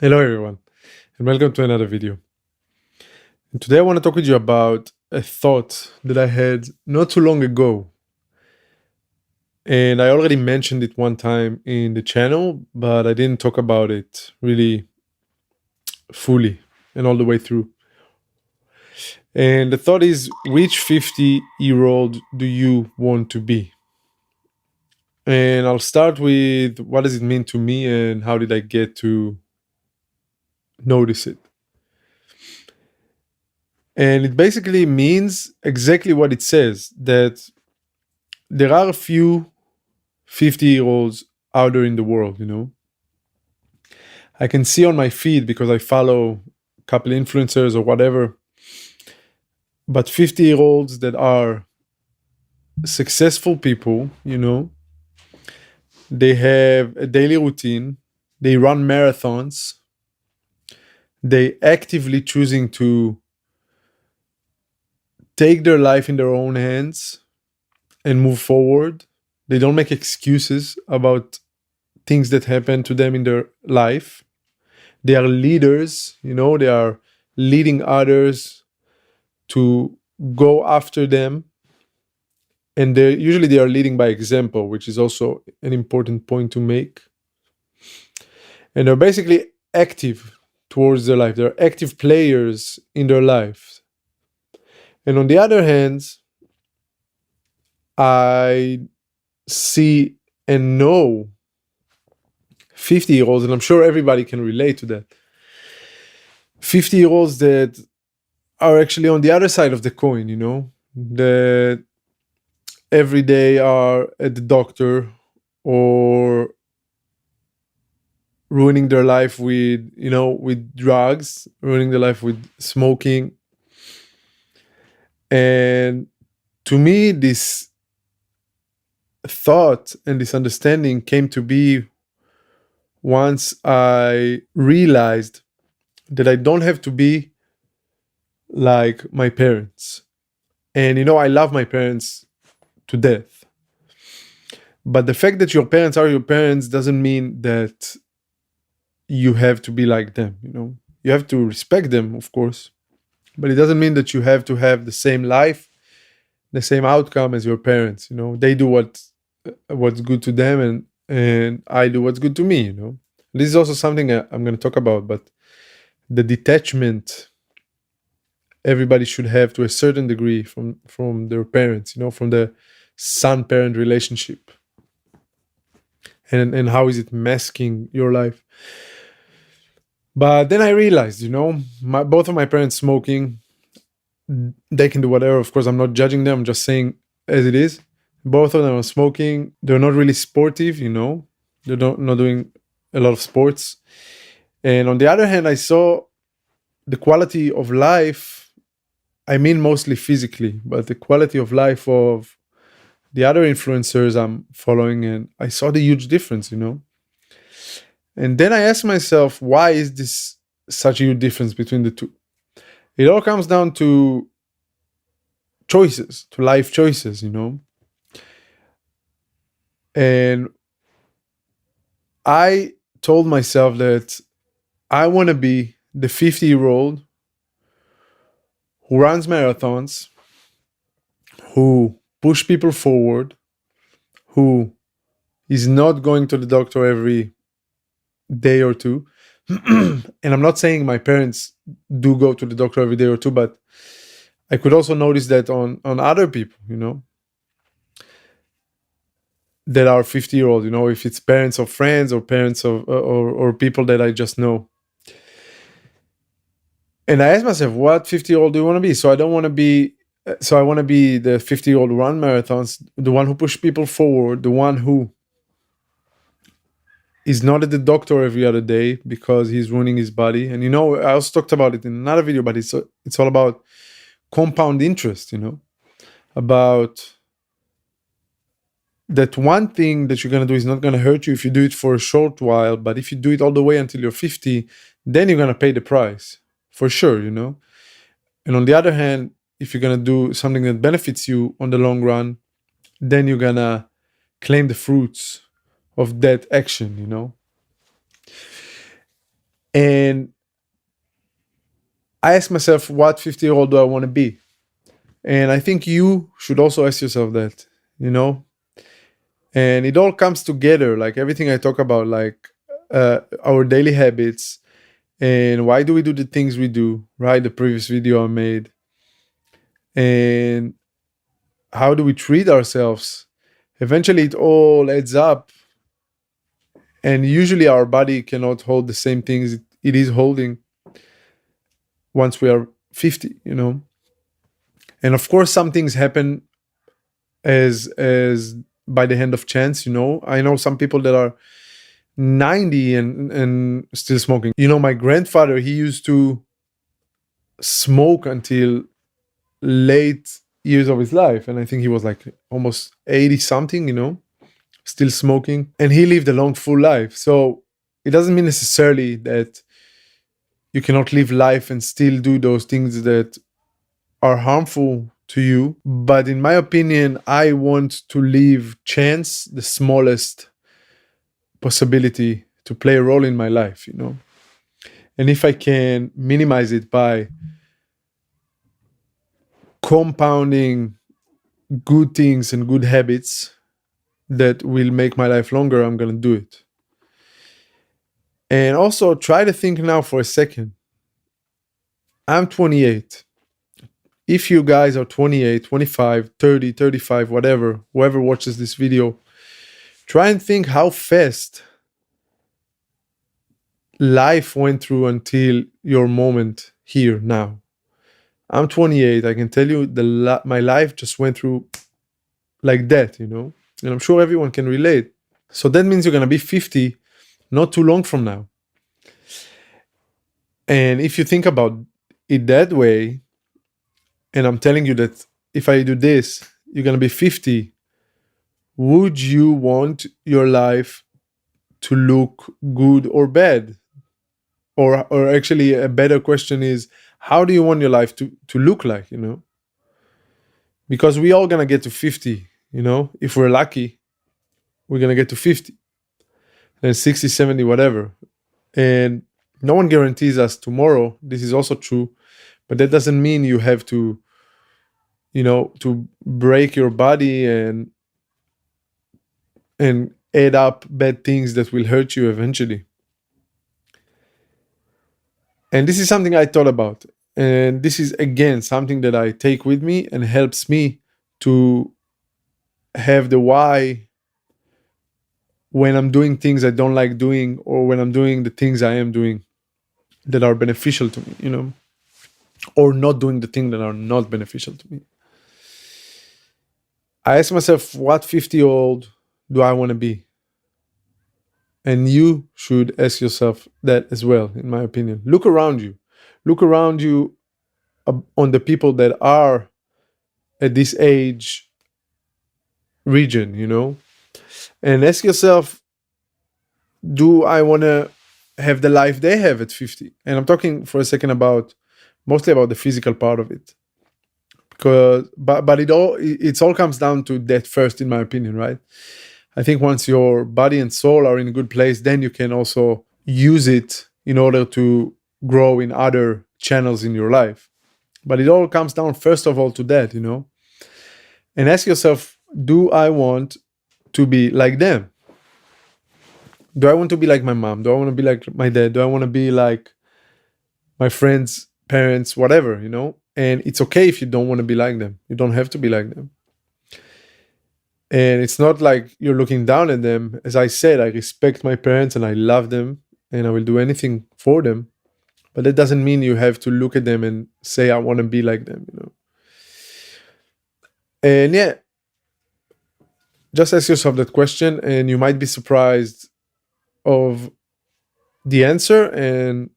Hello everyone, and welcome to another video. And today I want to talk with you about a thought that I had not too long ago. And I already mentioned it one time in the channel, but I didn't talk about it really fully and all the way through. And the thought is, which 50-year-old do you want to be? And I'll start with what does it mean to me and how did I get to notice it? And it basically means exactly what it says, that there are a few 50-year-olds out there in the world. I can see on my feed because I follow a couple influencers or whatever, but 50-year-olds that are successful people. They have a daily routine, they run marathons, they actively choosing to take their life in their own hands and move forward. They don't make excuses about things that happen to them in their life. They are leaders, they are leading others to go after them. And they are leading by example, which is also an important point to make. And they're basically active towards their life. They're active players in their life. And on the other hand, I see and know 50-year-olds, and I'm sure everybody can relate to that. 50-year-olds that are actually on the other side of the coin, that every day are at the doctor or ruining their life with drugs, ruining their life with smoking. And to me, this thought and this understanding came to be once I realized that I don't have to be like my parents. And I love my parents to death. But the fact that your parents are your parents doesn't mean that you have to be like them. You have to respect them, of course, but it doesn't mean that you have to have the same life, the same outcome as your parents. They do what's good to them, and I do what's good to me. This is also something I'm going to talk about, but the detachment everybody should have to a certain degree from their parents, from the son parent relationship, and how is it masking your life. But then I realized, both of my parents smoking. They can do whatever. Of course, I'm not judging them. I'm just saying as it is. Both of them are smoking. They're not really sportive, They're not doing a lot of sports. And on the other hand, I saw the quality of life. I mean, mostly physically, but the quality of life of the other influencers I'm following, and I saw the huge difference, And then I asked myself, why is this such a huge difference between the two? It all comes down to choices, to life choices, And I told myself that I want to be the 50-year-old who runs marathons, who push people forward, who is not going to the doctor every day or two. And I'm not saying my parents do go to the doctor every day or two, but I could also notice that on other people, that are 50-year-old, if it's parents of friends or parents of or people that I just know. And I asked myself, what 50-year-old do you want to be? So I want to be the 50-year-old who run marathons, the one who push people forward, the one who is not at the doctor every other day because he's ruining his body. And I also talked about it in another video, but it's all about compound interest, about that one thing that you're going to do is not going to hurt you if you do it for a short while, but if you do it all the way until you're 50, then you're going to pay the price for sure, And on the other hand, if you're going to do something that benefits you on the long run, then you're going to claim the fruits of that action, And I ask myself, what 50-year-old do I want to be? And I think you should also ask yourself that, you know? And it all comes together, like everything I talk about, like our daily habits and why do we do the things we do, right? The previous video I made. And how do we treat ourselves? Eventually, it all adds up. And usually, our body cannot hold the same things it is holding once we are 50, you know? And of course, some things happen as by the hand of chance, you know? I know some people that are 90 and still smoking. You know, my grandfather, he used to smoke until late years of his life. And I think he was like almost 80 something, you know, still smoking. And he lived a long, full life. So it doesn't mean necessarily that you cannot live life and still do those things that are harmful to you. But in my opinion, I want to leave chance the smallest possibility to play a role in my life, you know. And if I can minimize it by compounding good things and good habits that will make my life longer, I'm going to do it. And also try to think now for a second. I'm 28. If you guys are 28, 25, 30, 35, whatever, whoever watches this video, try and think how fast life went through until your moment here now. I'm 28. I can tell you my life just went through like that, you know, and I'm sure everyone can relate. So that means you're going to be 50 not too long from now. And if you think about it that way, and I'm telling you that if I do this, you're going to be 50, would you want your life to look good or bad? Or actually a better question is, how do you want your life to look like, you know? Because we all going to get to 50, you know? If we're lucky, we're going to get to 50. And 60, 70, whatever. And no one guarantees us tomorrow. This is also true. But that doesn't mean you have to, you know, to break your body and add up bad things that will hurt you eventually. And this is something I thought about. And this is, again, something that I take with me and helps me to have the why when I'm doing things I don't like doing, or when I'm doing the things I am doing that are beneficial to me, you know, or not doing the things that are not beneficial to me. I ask myself, what 50-year-old do I want to be? And you should ask yourself that as well, in my opinion. Look around you. Look around you on the people that are at this age region, you know, and ask yourself, do I want to have the life they have at 50? And I'm talking for a second mostly about the physical part of it. Because, but it all comes down to that first, in my opinion, right? I think once your body and soul are in a good place, then you can also use it in order to grow in other channels in your life. But it all comes down, first of all, to that, you know? And ask yourself, do I want to be like them? Do I want to be like my mom? Do I want to be like my dad? Do I want to be like my friends, parents, whatever, you know? And it's okay if you don't want to be like them. You don't have to be like them. And it's not like you're looking down at them. As I said, I respect my parents and I love them and I will do anything for them. But that doesn't mean you have to look at them and say, I want to be like them, you know? And yeah, just ask yourself that question and you might be surprised of the answer and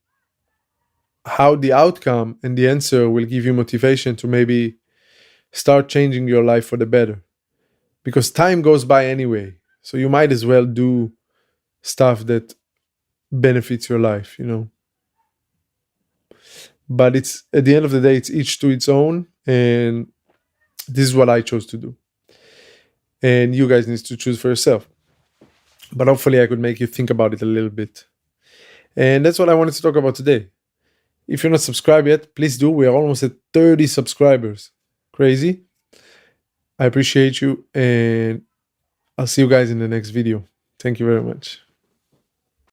how the outcome and the answer will give you motivation to maybe start changing your life for the better. Because time goes by anyway. So you might as well do stuff that benefits your life, you know. But it's, at the end of the day, it's each to its own. And this is what I chose to do. And you guys need to choose for yourself. But hopefully I could make you think about it a little bit. And that's what I wanted to talk about today. If you're not subscribed yet, please do. We are almost at 30 subscribers. Crazy. I appreciate you, and I'll see you guys in the next video. Thank you very much.